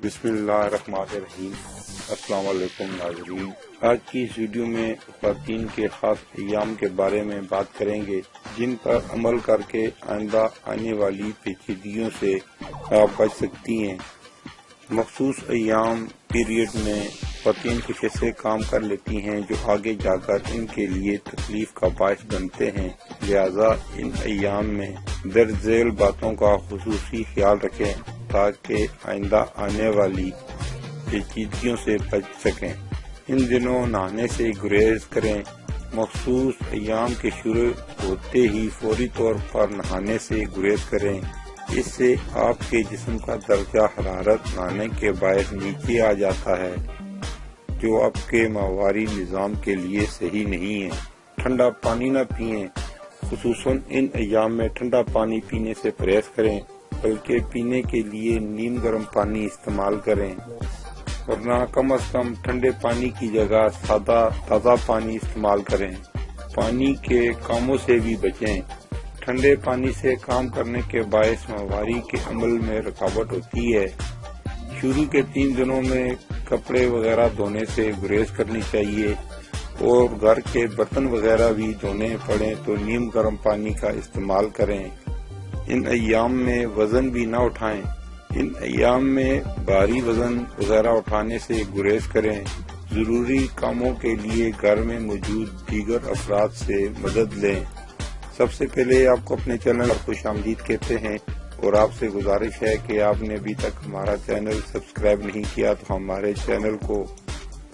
بسم اللہ الرحمن الرحیم۔ السلام علیکم ناظرین، آج کی اس ویڈیو میں خواتین کے خاص ایام کے بارے میں بات کریں گے جن پر عمل کر کے آئندہ آنے والی پیچیدگیوں سے آپ بچ سکتی ہیں۔ مخصوص ایام پیریڈ میں خواتین کچھ ایسے کام کر لیتی ہیں جو آگے جا کر ان کے لیے تکلیف کا باعث بنتے ہیں، لہذا ان ایام میں درج ذیل باتوں کا خصوصی خیال رکھیں تاکہ آئندہ آنے والی پیچیدگیوں سے بچ سکیں۔ ان دنوں نہانے سے گریز کریں۔ مخصوص ایام کے شروع ہوتے ہی فوری طور پر نہانے سے گریز کریں، اس سے آپ کے جسم کا درجہ حرارت نہانے کے باعث نیچے آ جاتا ہے جو آپ کے ماہواری نظام کے لیے صحیح نہیں ہے۔ ٹھنڈا پانی نہ پئیں، خصوصاً ان ایام میں ٹھنڈا پانی پینے سے پرہیز کریں، بلکہ پینے کے لیے نیم گرم پانی استعمال کریں، ورنہ کم از کم ٹھنڈے پانی کی جگہ سادہ تازہ پانی استعمال کریں۔ پانی کے کاموں سے بھی بچیں۔ ٹھنڈے پانی سے کام کرنے کے باعث ماہواری کے عمل میں رکاوٹ ہوتی ہے۔ شروع کے 3 دنوں میں کپڑے وغیرہ دھونے سے گریز کرنی چاہیے، اور گھر کے برتن وغیرہ بھی دھونے پڑیں تو نیم گرم پانی کا استعمال کریں۔ ان ایام میں وزن بھی نہ اٹھائیں۔ ان ایام میں بھاری وزن وغیرہ اٹھانے سے گریز کریں۔ ضروری کاموں کے لیے گھر میں موجود دیگر افراد سے مدد لیں۔ سب سے پہلے آپ کو اپنے چینل پر خوش آمدید کہتے ہیں، اور آپ سے گزارش ہے کہ آپ نے ابھی تک ہمارا چینل سبسکرائب نہیں کیا تو ہمارے چینل کو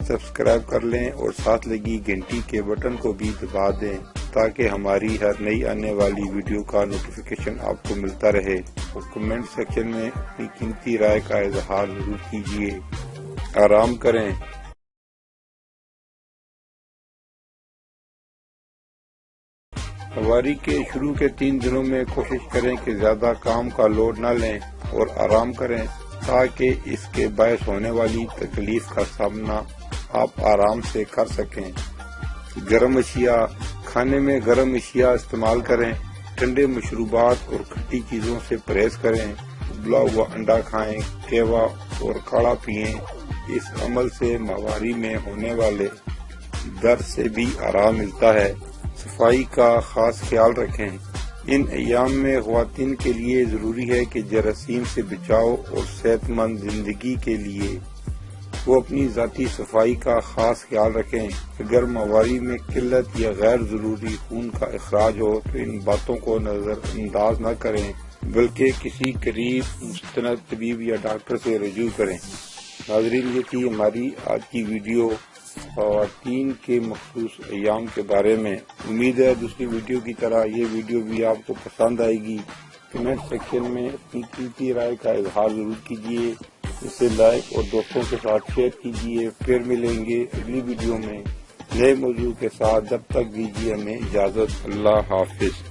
سبسکرائب کر لیں اور ساتھ لگی گھنٹی کے بٹن کو بھی دبا دیں تاکہ ہماری ہر نئی آنے والی ویڈیو کا نوٹیفیکیشن آپ کو ملتا رہے، اور کمنٹ سیکشن میں اپنی قیمتی رائے کا اظہار ضرور کیجیے۔ آرام کریں۔ ماہواری کے شروع کے 3 دنوں میں کوشش کریں کہ زیادہ کام کا لوڈ نہ لیں اور آرام کریں تاکہ اس کے باعث ہونے والی تکلیف کا سامنا آپ آرام سے کر سکیں۔ گرم اشیاء، کھانے میں گرم اشیاء استعمال کریں۔ ٹھنڈے مشروبات اور کھٹی چیزوں سے پرہیز کریں۔ ابلا ہوا انڈا کھائیں، قہوہ اور کاڑھا پئیں۔ اس عمل سے ماہواری میں ہونے والے درد سے بھی آرام ملتا ہے۔ صفائی کا خاص خیال رکھیں۔ ان ایام میں خواتین کے لیے ضروری ہے کہ جراثیم سے بچاؤ اور صحت مند زندگی کے لیے وہ اپنی ذاتی صفائی کا خاص خیال رکھیں۔ اگر ماہواری میں قلت یا غیر ضروری خون کا اخراج ہو تو ان باتوں کو نظر انداز نہ کریں، بلکہ کسی قریب مستند طبیب یا ڈاکٹر سے رجوع کریں۔ ناظرین، یہ تھی ہماری آج کی ویڈیو خواتین کے مخصوص ایام کے بارے میں۔ امید ہے دوسری ویڈیو کی طرح یہ ویڈیو بھی آپ کو پسند آئے گی۔ کمنٹ سیکشن میں اپنی قیمتی رائے کا اظہار ضرور کیجیے، اسے لائک اور دوستوں کے ساتھ شیئر کیجیے۔ پھر ملیں گے اگلی ویڈیو میں نئے موضوع کے ساتھ، جب تک دیجیے ہمیں اجازت۔ اللہ حافظ۔